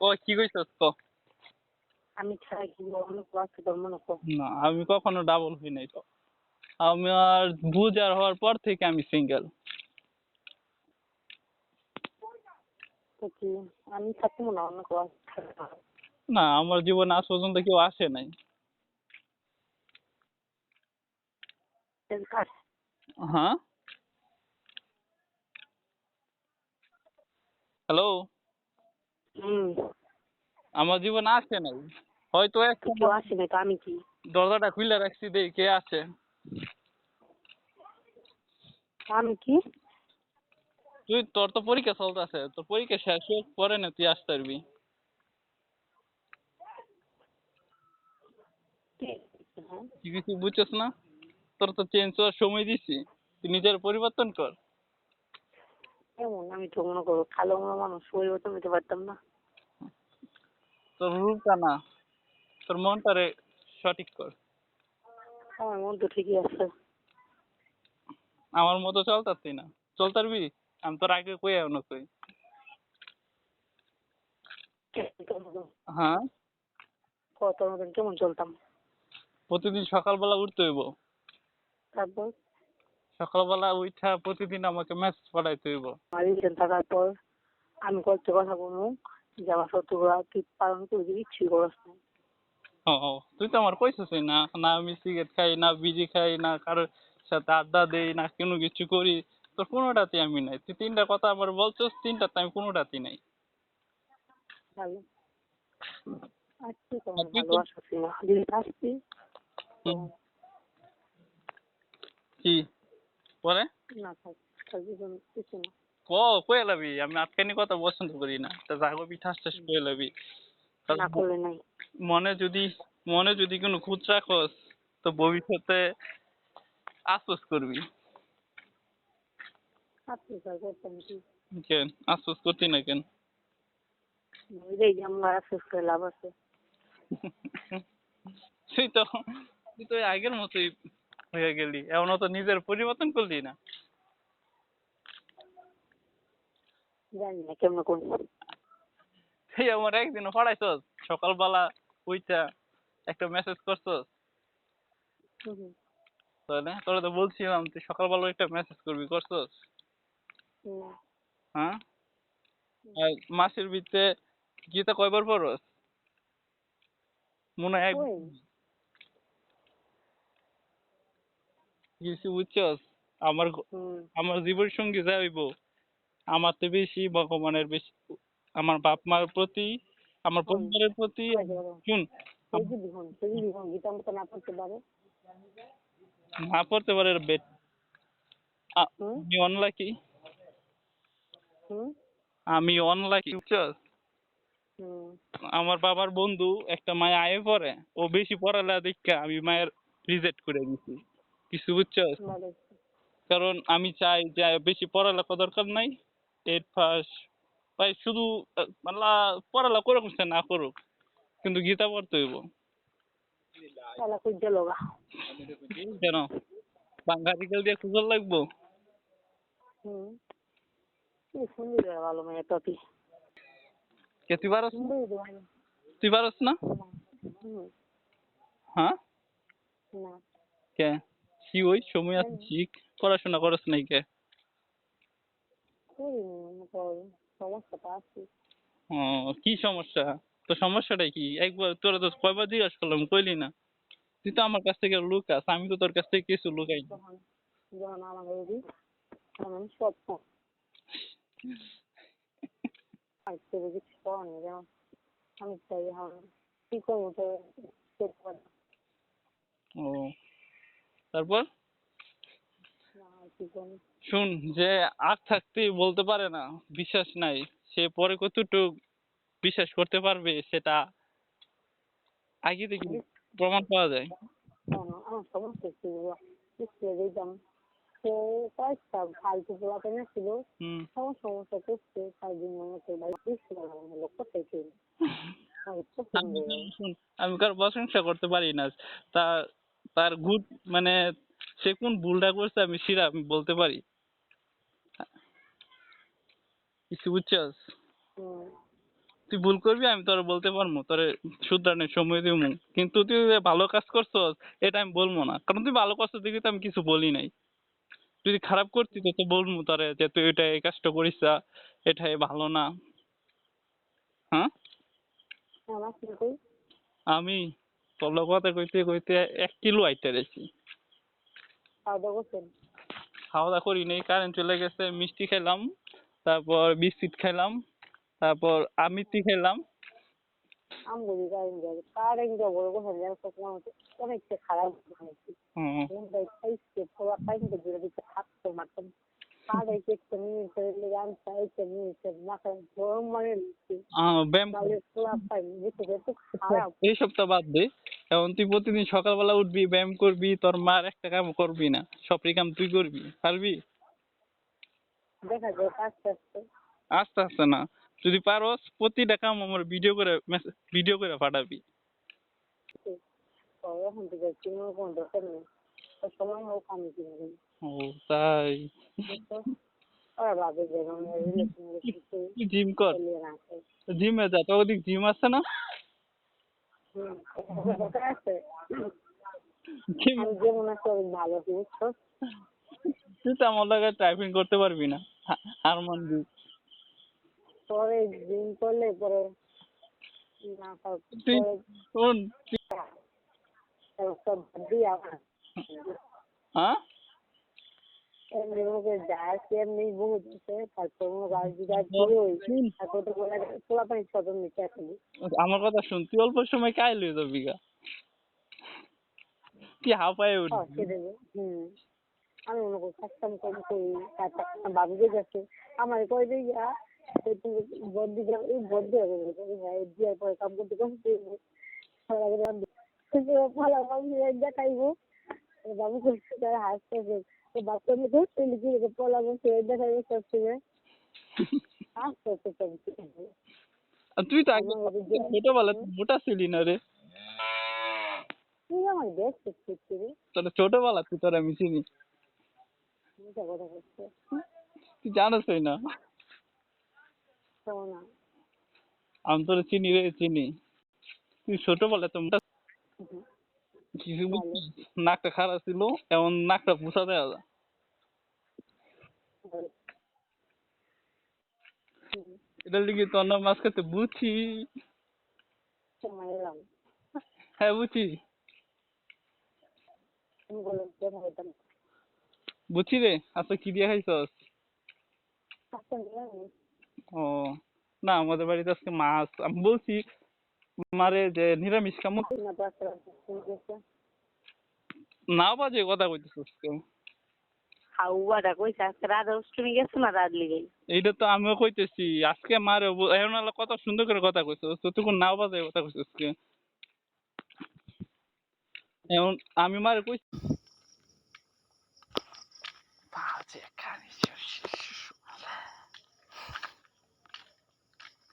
ও কি কইছস ক? আমি ছাড়া কি অন্য কেউ আছে তোর মনে কর? না আমি কখনো ডাবল হই নাই তো। আমার বুঝার হওয়ার পর থেকে আমি সিঙ্গেল। তো কি আমি থাকবো না অন্য কেউ আছে? না আমার জীবনে আজ পর্যন্ত কেউ আসে নাই। হ্যাঁ হ্যালো, হুম, আমার জীবনে আসে নাই। হয়তো এক তো কেউ সময় আসে নাই তো আমি কি? দরজাটা খুলে রাখছি দেখি কে আছে। আমি কি? তুই তোর তো পরীক্ষা চলতেছে, তোর পরীক্ষা শেষ হোক পরে না তুই আসতে পারবি। হ্যাঁ, তুই কিছু বুঝছিস না? তোর তো চেঞ্জ হওয়ার সময় দিছি, তুই নিজের পরিবর্তন কর। এমন আমি তো মনে করো কালো মানুষ পরিবর্তন নিতে পারতাম না। তোর রূপটা না, তোর মনটারে সঠিক কর। আমার মন তো ঠিকই আছে। আমার মতো চলতাছি না, চলতে পারবি? আমি তোর আগে কই এমন কই। হ্যাঁ, তোর মতন কেমন চলতাম? প্রতিদিন সকালবেলা উঠতে হইব। তারপর সকালবেলা উঠা প্রতিদিন আমাকে মেসেজ পাঠাইতে হইব। আমার রিলেশন থাকার পর আমি কত কথা বলবো যে আমার শত্রুরা তুই পালন করবি ইচ্ছুই করস না। ও তুই তো আমার কইছিসই না, না আমি সিগারেট খাই, না বিড়ি খাই, না কারোর সাথে আড্ডা দেই, না কোনো কিছু করি। তোর কোনোটাতে আমি নাই। তুই তিনটা কথা আমার বলছিস, তিনটাতে আমি কোনোটাতেই নাই। ভালো আসছি আর তোমার তুই তো ভালোবাসা ছিল যদি আসছি তো হুম, কি পরে না থাক তার জীবন কিছু না। ক কয়ে লাবি, আমি আটকানি কথা পছন্দ করি না। তা জাগবি ঠাস ঠাস কয়ে লাবি। কারণ না করলে নাই। মনে যদি মনে যদি কোনো খুঁত রাখস তো ভবিষ্যতে আফসোস করবি। আপনি স্যার করতাম কি? কেন আফসোস করতি না কেন? বুঝেই যে আমার আফসোস করে লাভ আছে। তুই তো তুই তো আগের মতোই হয়ে গেলি, এমন তো নিজের পরিবর্তন করলি না। জানি না কেমন কোন তুই আমার একদিনও পড়াইছস? সকালবেলা উইঠা একটা মেসেজ করছস? তাহলে তোরা তো বলছিলাম তুই সকালবেলা একটা মেসেজ করবি, করছস? হ্যাঁ, আর মাসের ভিতরে গীতা কয়বার পড়স? মনে হয় এক কিছু বুঝছস? আমার আমার জীবন সঙ্গী যা হইব আমার তো বেশি ভগবানের বেশি, আমার বাপ মার প্রতি, আমার পরিবারের প্রতি। শুন, গীতা মতো না পড়তে পারে। না পড়তে পারে বেট, আমি অনলাকি, আমি অনলাকি বুঝছস? আমার বাবার বন্ধু একটা মায়া আয়ে পড়ে, ও বেশি পড়ালেখা দেখা আমি মায়ের রিজেক্ট করে দিছি কিছু বুঝছস? কারণ আমি চাই যে বেশি পড়ালেখা দরকার নাই, 8 পাস ভাই শুধু মাল্লা পড়ালেখা করে করছে না করুক, কিন্তু গীতা পড়তে হইব। কেন বাঙালিকাল দিয়ে খুঁজল লাগবো? ভালো মেয়ে টপি কে তুই পারস না? তুই পারস না? হ্যাঁ না কে কি ওই সময় আছে শিখ, পড়াশোনা করস নাই কে? সমস্যাটা আছে। ও কি সমস্যা? তো সমস্যাটা কি? একবার তোরা তো কয়বার জিজ্ঞাসা করলাম কইলি না। তুই তো আমার কাছ থেকে লুকাস, আমি তো তোর কাছ থেকে কিছু লুকাই না। যখন যখন আমাকে আমি সব কিছু করার নেই যেমন আমি চাই কি করবো তো ও তারপর কি করবো। শুন, যে আগ থাকতেই বলতে পারে না বিশ্বাস নাই, সে পরে কতটুক বিশ্বাস করতে পারবে সেটা আগে থেকে প্রমাণ পাওয়া যায়। আমার সমস্যা ছিল দিতাম সে কয়েকটা ফালতু পোলাপেনা ছিল সবার সমস্যা করছে 4 দিন মতো লোক কোথায় ছিল শুন, আমি কারো প্রশংসা করতে পারি না। তা তার গুড মানে সে কোন ভুলটা করছে আমি সেটা আমি বলতে পারি কিছু বুঝছস? তুই ভুল করবি আমি তোরে বলতে পারবো, তোরে শুধরানোর সময় দিব, কিন্তু তুই যে ভালো কাজ করছস এটা আমি বলবো না, কারণ তুই ভালো করছস দেখি তো আমি কিছু বলি নাই। তুই যদি খারাপ করতিস তো বলবো তোরে যে তুই এটা এই কাজটা করিস না, এটাই ভালো না। হ্যাঁ আমার কি কই আমি তোর লগে কথা কইতে কইতে 1 কিলো আইটা রেছি। খাওয়া দাওয়া করছেন? খাওয়া দাওয়া করি নাই, কারেন্ট চলে গেছে, মিষ্টি খেলাম, তারপর বিস্কিট খেলাম, তারপর আমিত্তি খেলাম। আমগুলি কারেন্ট বড় কথা অনেকটা খারাপ হয়েছে। খাইছে পোলা কারেন্ট দিয়ে দিতে থাকতো মাত্র কারেন্ট একটা মিনিট রান্না একটা মিনিট মাথা গরম মানে ব্যায়াম পোলা পাই যেতে একটু খারাপ। এই সপ্তাহ বাদ দে, এখন তুই প্রতিদিন সকালবেলা উঠবি, ব্যায়াম করবি, তোর মার একটা কাম করবি না, সবই কাম তুই করবি, পারবি? দেখা যায় আস্তে আস্তে। আস্তে আস্তে না, যদি পারস প্রতিটা কাম আমার ভিডিও করে পাঠাবি। এখন থেকে কিনার কোনো দরকার নেই, সময় হোক আমি কিনবো। ও তাই? ওরা ভাবে যে রিলেশন জিম কর, জিমে যা, তো ওদিক জিম আছে না? আছে আমি যেমন আছে অনেক ভালো আছি বুঝছো। তুই তো আমার লাগে টাইপিং করতে পারবি না, হার মানবি। পরে জিম করলে পরে না তুই শোন, সব দিয়ে আমার হ্যাঁ এমনি মুখে যায় এমনি বহুত আছে তারপর তারপর তো পোলা পানি সদর নিচে আসলি। আমার কথা শুন, তুই অল্প সময় কাই লয়ে যাবি গা, তুই হাঁপায়ে উঠবি। আমি মনে করি কাজকাম কম করি, তারপর বাবুকে গেছে আমার কয় দিয়া বদ্দি এই বদ্দি দেওয়ার পরে কাম করতে করতে ভালো বাবু দেখাইবো বাবু করছে তারা হাসতেছে বাচ্চা মেয়ে তো পলা বলছে দেখাইবো সবসময় হাসতে। তুই তো আগে ছোটবেলা মোটা ছিলি না রে, তুই আমার দেখছিস রে তোর ছোটবেলা তুই, তোর আমি চিনি, কথা করছে তুই জানোসই না, না আমি তোর চিনি রে, চিনি। তুই ছোটবেলা তো মোটা, কিছু বুঝছিস? নাকটা খারাপ ছিল, এমন নাকটা পুষা দেওয়া যায়। এটার লিগে তোর নাম আজকে তো বুঝছি। এলাম হ্যাঁ বুঝছি, আমি বললাম কেন হইতাম বুঝছি রে। আচ্ছা কি দিয়ে খাইছস? ও না, আমাদের বাড়িতে আজকে মাছ, আমি বলছি মারে যে নিরামিষ কামু না, বাজে কথা কইতেছিস কেউ? খাওয়াটা কইছে আজকে রাধা অষ্টমী গেছো না রাত লিগেই এইটা তো আমিও কইতেছি, আজকে মারে এখন আলো কত সুন্দর করে কথা কইছস, তো তুই নাও বাজে কথা কইছস কে? এখন আমি মারে কইছি